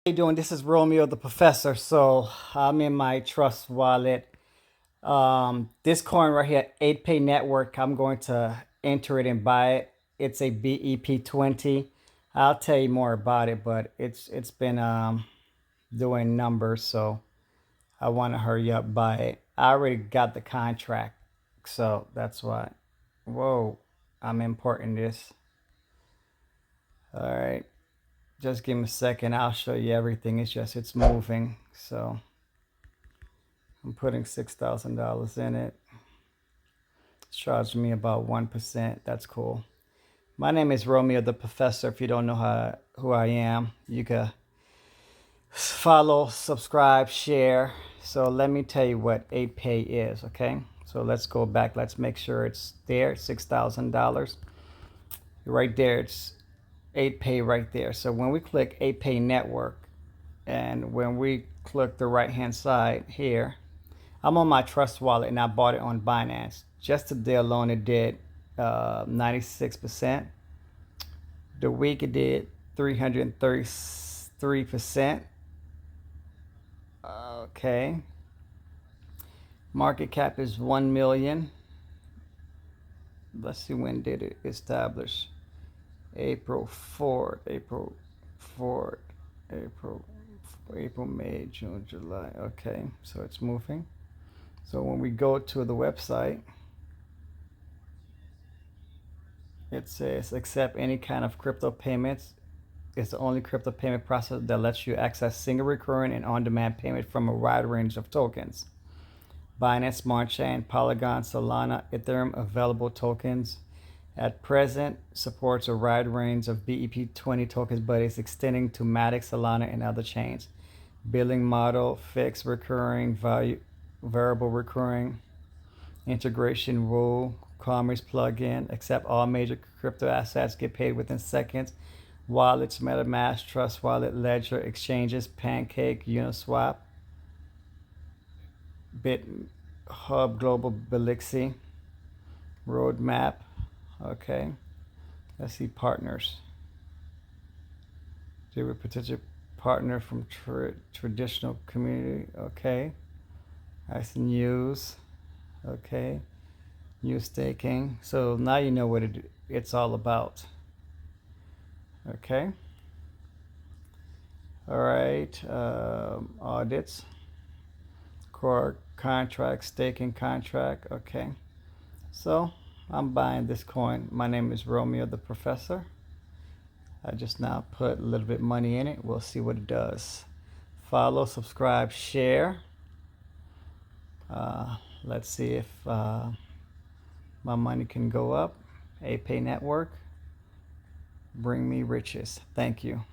How you doing? This is Romeo the Professor. So I'm in my trust wallet. This coin right here, 8Pay Network, I'm going to enter it and buy it. It's a BEP20. I'll tell you more about it, but it's been doing numbers, so I want to hurry up buy it. I already got the contract, so that's why. Whoa, I'm importing this. All right, just give me a second. I'll show you everything. It's moving, so. I'm putting $6,000 in it. It's charging me about 1%. That's cool. My name is Romeo the Professor. If you don't know who I am, you can follow, subscribe, share. So let me tell you what 8Pay is, okay? So let's go back. Let's make sure it's there, $6,000. Right there, it's 8Pay right there. So when we click 8Pay Network, and when we click the right-hand side here, I'm on my Trust Wallet and I bought it on Binance. Just today alone, it did 96%. The week it did 333%. Okay. Market cap is 1 million. Let's see, when did it establish? April 4th, April 4th, April, May, June, July. Okay, so it's moving. So when we go to the website, it says accept any kind of crypto payments. It's the only crypto payment processor that lets you access single recurring and on-demand payment from a wide range of tokens. Binance Smart Chain, Polygon, Solana, Ethereum available tokens. At present, supports a wide range of BEP20 tokens, but it's extending to Matic, Solana, and other chains. Billing model, fixed recurring, variable recurring, integration rule, commerce plugin, accept all major crypto assets, get paid within seconds. Wallets, MetaMask, Trust Wallet, Ledger, exchanges, Pancake, Uniswap, BitHub, Global, Belixi, Roadmap. Okay, let's see partners. Do a potential partner from traditional community. Okay, that's news. Okay, new staking. So now you know what it's all about. Okay. All right. Audits, core contract, staking contract. Okay. So I'm buying this coin. My name is Romeo the Professor. I just now put a little bit money in it. We'll see what it does. Follow, subscribe, share. Let's see if my money can go up. 8Pay Network. Bring me riches. Thank you.